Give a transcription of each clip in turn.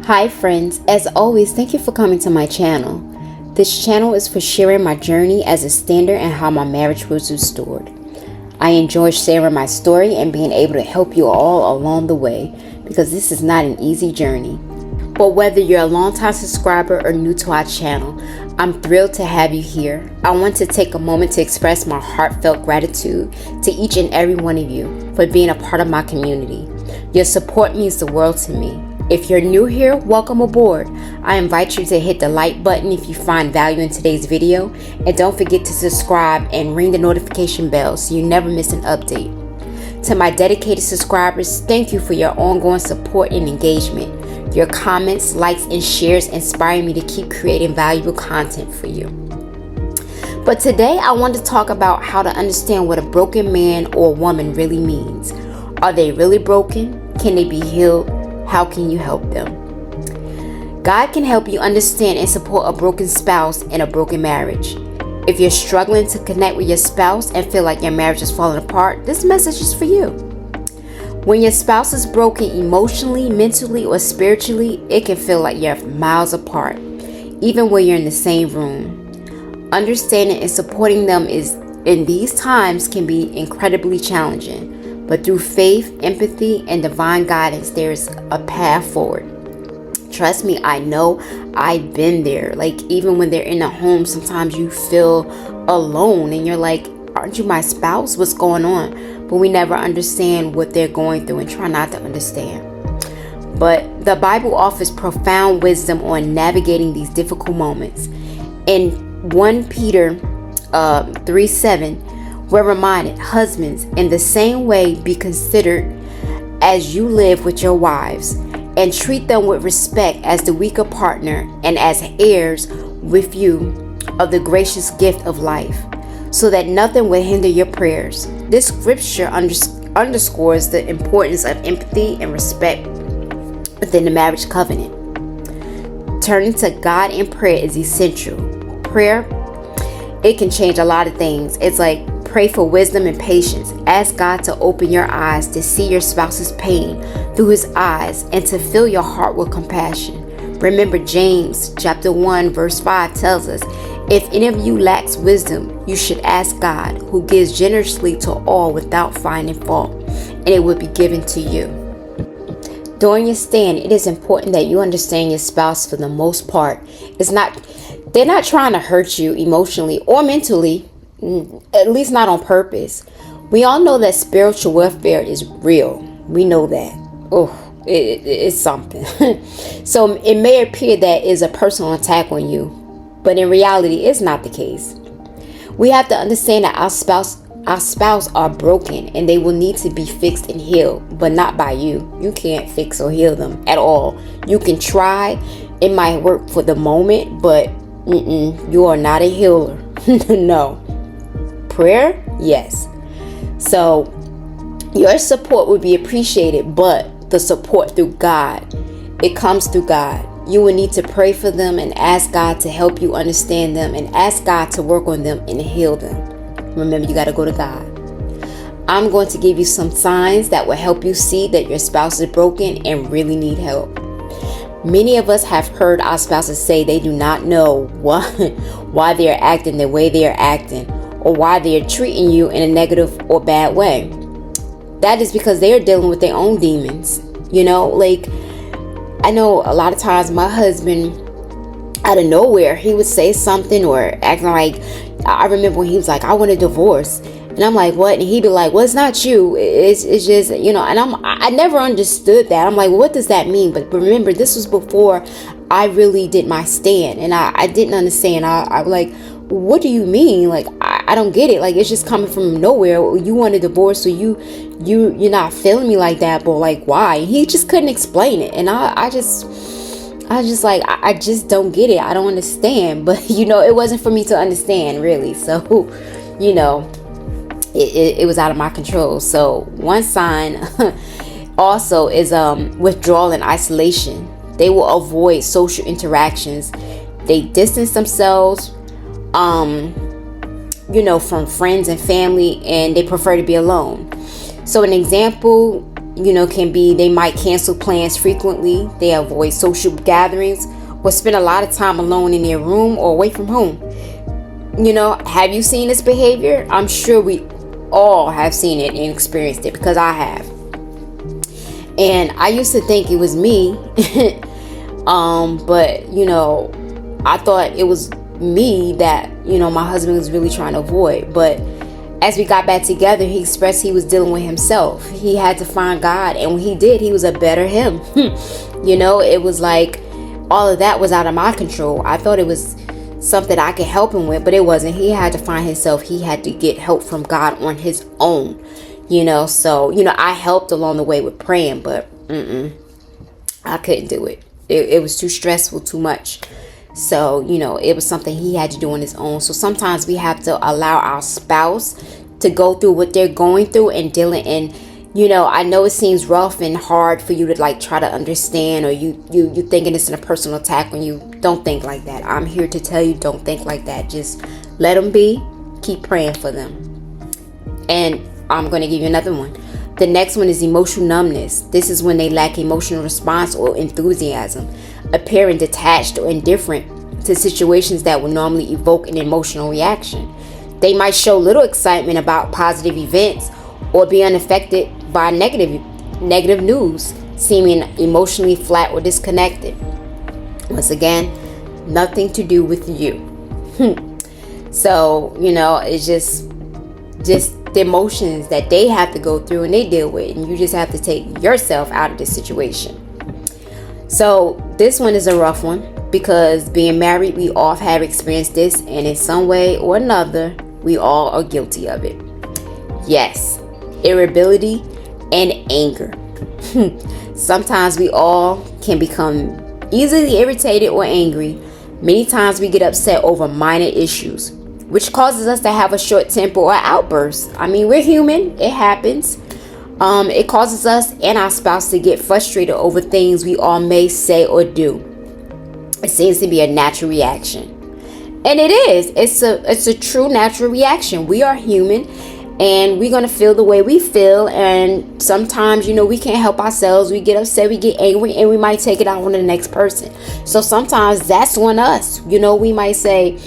Hi friends, as always, thank you for coming to my channel. This channel is for sharing my journey as a standard and how my marriage was restored. I enjoy sharing my story and being able to help you all along the way because this is not an easy journey. But whether you're a longtime subscriber or new to our channel, I'm thrilled to have you here. I want to take a moment to express my heartfelt gratitude to each and every one of you for being a part of my community. Your support means the world to me. If you're new here, welcome aboard. I invite you to hit the like button if you find value in today's video, and don't forget to subscribe and ring the notification bell so you never miss an update. To my dedicated subscribers, thank you for your ongoing support and engagement. Your comments, likes, and shares inspire me to keep creating valuable content for you. But today I want to talk about how to understand what a broken man or woman really means. Are they really broken? Can they be healed? How can you help them? God can help you understand and support a broken spouse in a broken marriage. If you're struggling to connect with your spouse and feel like your marriage is falling apart, this message is for you. When your spouse is broken emotionally, mentally, or spiritually, it can feel like you're miles apart, even when you're in the same room. Understanding and supporting them in these times can be incredibly challenging. But through faith, empathy, and divine guidance, there's a path forward. Trust me, I know I've been there. Like, even when they're in a home, sometimes you feel alone and you're like, aren't you my spouse? What's going on? But we never understand what they're going through and try not to understand. But the Bible offers profound wisdom on navigating these difficult moments. In 1 Peter 3:7, we're reminded, husbands, in the same way be considered as you live with your wives, and treat them with respect as the weaker partner and as heirs with you of the gracious gift of life, so that nothing will hinder your prayers. This scripture underscores the importance of empathy and respect within the marriage covenant. Turning to God in prayer is essential. Prayer, it can change a lot of things. It's like, pray for wisdom and patience. Ask God to open your eyes to see your spouse's pain through his eyes and to fill your heart with compassion. Remember, James chapter 1 verse 5 tells us, if any of you lacks wisdom, you should ask God, who gives generously to all without finding fault, and it will be given to you. During your stand, it is important that you understand your spouse. For the most part, they're not trying to hurt you emotionally or mentally. At least not on purpose. We all know that spiritual warfare is real. We know that. Oh, it's something. So it may appear that it's a personal attack on you, but in reality, it's not the case. We have to understand that our spouse are broken and they will need to be fixed and healed, but not by you. You can't fix or heal them at all. You can try. It might work for the moment, but you are not a healer. No. Prayer, yes. So your support would be appreciated, but the support through God, it comes through God. You will need to pray for them and ask God to help you understand them and ask God to work on them and heal them. Remember, you got to go to God. I'm going to give you some signs that will help you see that your spouse is broken and really need help. Many of us have heard our spouses say they do not know why they are acting the way they are acting, or why they are treating you in a negative or bad way. That is because they are dealing with their own demons. You know, like, I know a lot of times my husband, out of nowhere, he would say something or acting like, I remember when he was like, I want a divorce. And I'm like, what? And he'd be like, well, it's not you. It's just, you know, and I never understood that. I'm like, well, what does that mean? But remember, this was before I really did my stand, and I didn't understand. I was like, what do you mean? Like, I don't get it. Like, it's just coming from nowhere. You want a divorce, so you're not feeling me like that, but like, why? And he just couldn't explain it. And I just like, I just don't get it. I don't understand. But, you know, it wasn't for me to understand, really. So, you know, it was out of my control. So one sign also is withdrawal and isolation. They will avoid social interactions. They distance themselves, from friends and family, and they prefer to be alone. So an example can be they might cancel plans frequently, they avoid social gatherings, or spend a lot of time alone in their room or away from home. Have you seen this behavior? I'm sure we all have seen it and experienced it, because I have. And I used to think it was me, but I thought it was me that my husband was really trying to avoid. But as we got back together, he expressed he was dealing with himself. He had to find God, and when he did, he was a better him. It was like all of that was out of my control. I thought it was something I could help him with, but it wasn't. He had to find himself. He had to get help from God on his own. So I helped along the way with praying, but I couldn't do it. It was too stressful, too much. So it was something he had to do on his own. So sometimes we have to allow our spouse to go through what they're going through and dealing. And I know it seems rough and hard for you to try to understand, or you thinking it's a personal attack when you don't think like that. I'm here to tell you, don't think like that. Just let them be. Keep praying for them. And I'm going to give you another one. The next one is emotional numbness. This is when they lack emotional response or enthusiasm, appearing detached or indifferent to situations that would normally evoke an emotional reaction. They might show little excitement about positive events or be unaffected by negative news, seeming emotionally flat or disconnected. Once again, nothing to do with you. So, it's just the emotions that they have to go through and they deal with, and you just have to take yourself out of this situation. So this one is a rough one, because being married, we all have experienced this, and in some way or another, we all are guilty of it. Yes, irritability and anger. Sometimes we all can become easily irritated or angry. Many times we get upset over minor issues, which causes us to have a short temper or outburst. I mean, we're human. It happens. It causes us and our spouse to get frustrated over things we all may say or do. It seems to be a natural reaction. And it is. It's a true natural reaction. We are human, and we're going to feel the way we feel. And sometimes, we can't help ourselves. We get upset, we get angry, and we might take it out on the next person. So sometimes that's on us. We might say,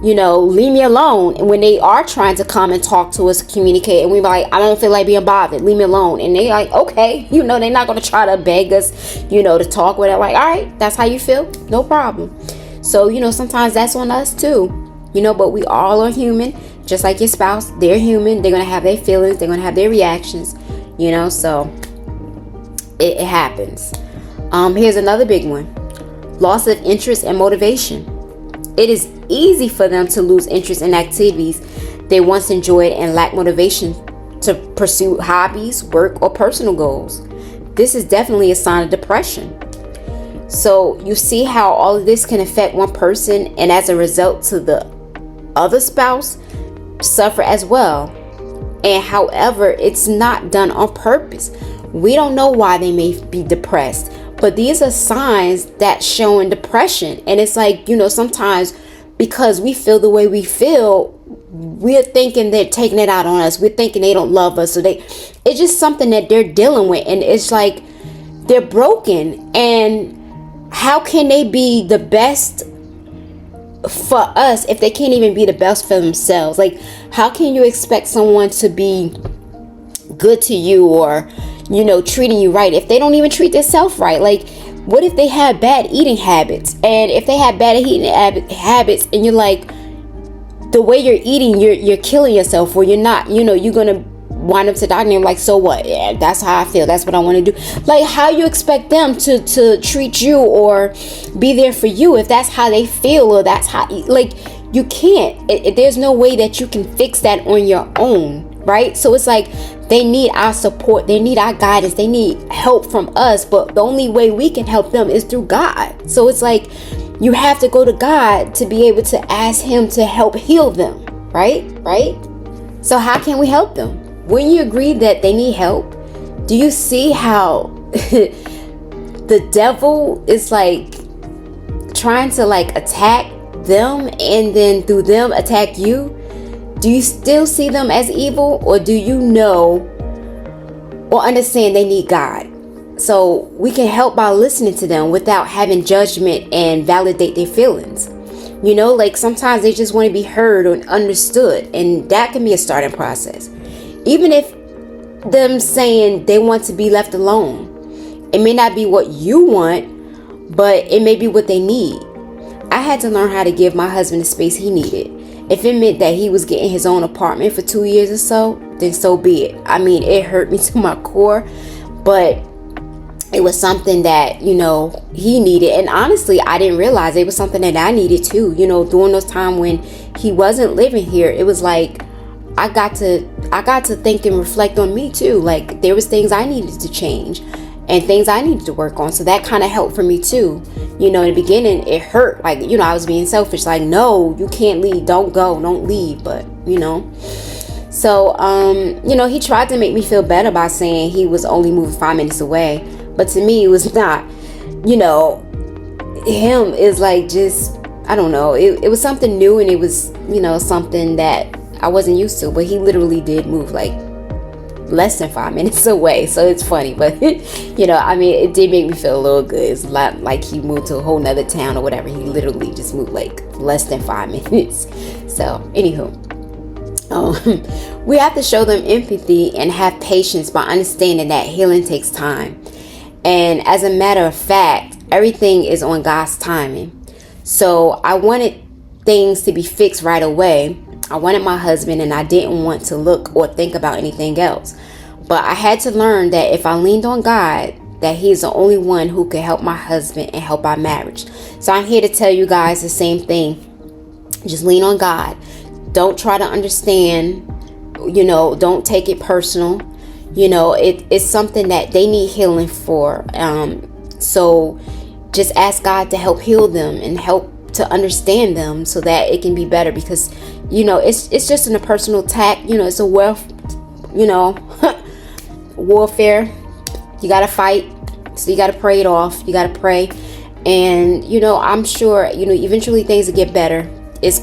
leave me alone. And when they are trying to come and talk to us, communicate, and we like, I don't feel like being bothered, leave me alone. And they like, okay, they're not going to try to beg us, to talk with it. Like, all right, that's how you feel. No problem. So, sometimes that's on us too, but we all are human, just like your spouse. They're human. They're going to have their feelings. They're going to have their reactions, so it happens. Here's another big one. Loss of interest and motivation. It is easy for them to lose interest in activities they once enjoyed and lack motivation to pursue hobbies, work, or personal goals. This is definitely a sign of depression. So you see how all of this can affect one person, and as a result to the other spouse suffer as well. And however, it's not done on purpose. We don't know why they may be depressed, but these are signs that showing depression. And it's like, sometimes because we feel the way we feel, we're thinking they're taking it out on us. We're thinking they don't love us. So it's just something that they're dealing with. And it's like they're broken. And how can they be the best for us if they can't even be the best for themselves? Like, how can you expect someone to be good to you or, treating you right if they don't even treat themselves right? Like, what if they have bad eating habits? And if they have bad eating habits and you're like, the way you're eating, you're killing yourself, or you're not, you're going to wind up to the doctor and like, so what? Yeah, that's how I feel. That's what I want to do. Like, how you expect them to treat you or be there for you if that's how they feel, or that's how, like, you can't. There's no way that you can fix that on your own, right? So it's like they need our support. They need our guidance. They need help from us. But the only way we can help them is through God. So it's like you have to go to God to be able to ask Him to help heal them, right? So how can we help them? When you agree that they need help, do you see how the devil is like trying to like attack them and then through them attack you? Do you still see them as evil, or do you know or understand they need God. So we can help by listening to them without having judgment and validate their feelings. You know, like sometimes they just want to be heard or understood, and that can be a starting process. Even if them saying they want to be left alone, it may not be what you want, but it may be what they need. I had to learn how to give my husband the space he needed. If it meant that he was getting his own apartment for 2 years or so, then so be it. I mean, it hurt me to my core, but it was something that, you know, he needed. And honestly, I didn't realize it was something that I needed too. You know, during those time when he wasn't living here, it was like I got to think and reflect on me too. Like there was things I needed to change and things I needed to work on. So that kind of helped for me too. You know, in the beginning, it hurt. Like, you know, I was being selfish. Like, no, you can't leave. Don't go. Don't leave. But, you know. So, you know, he tried to make me feel better by saying he was only moving 5 minutes away. But to me, it was not. You know, him is like just, I don't know. It was something new, and it was, you know, something that I wasn't used to. But he literally did move like less than 5 minutes away. So it's funny, but you know, I mean, it did make me feel a little good. It's not like he moved to a whole nother town or whatever. He literally just moved like less than 5 minutes. So anywho, we have to show them empathy and have patience by understanding that healing takes time. And as a matter of fact, everything is on God's timing. So I wanted things to be fixed right away. I wanted my husband, and I didn't want to look or think about anything else. But I had to learn that if I leaned on God, that He's the only one who could help my husband and help our marriage. So I'm here to tell you guys the same thing. Just lean on God. Don't try to understand. You know, don't take it personal. You know, it's something that they need healing for. So just ask God to help heal them and help to understand them so that it can be better, because you know it's just in a personal attack. You know, it's a warfare. You gotta fight, so you gotta pray it off. You gotta pray, and you know, I'm sure, you know, eventually things will get better. It's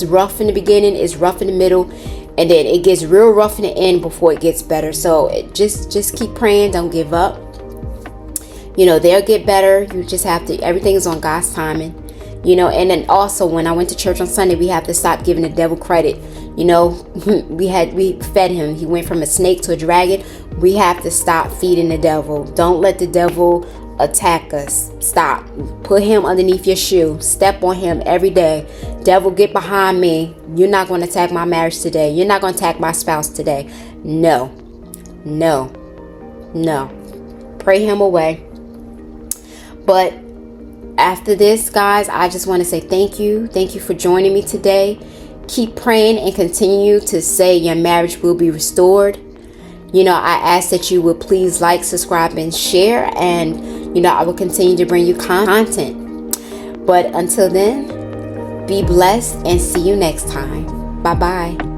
rough in the beginning, it's rough in the middle, and then it gets real rough in the end before it gets better. So just keep praying, don't give up. You know, they'll get better. You just have to, everything is on God's timing. You know, and then also when I went to church on Sunday, we have to stop giving the devil credit. You know, we fed him. He went from a snake to a dragon. We have to stop feeding the devil. Don't let the devil attack us. Stop. Put him underneath your shoe. Step on him every day. Devil, get behind me. You're not going to attack my marriage today. You're not going to attack my spouse today. No. Pray him away. But after this, guys, I just want to say thank you. Thank you for joining me today. Keep praying and continue to say your marriage will be restored. You know, I ask that you would please like, subscribe, and share. And, you know, I will continue to bring you content. But until then, be blessed and see you next time. Bye-bye.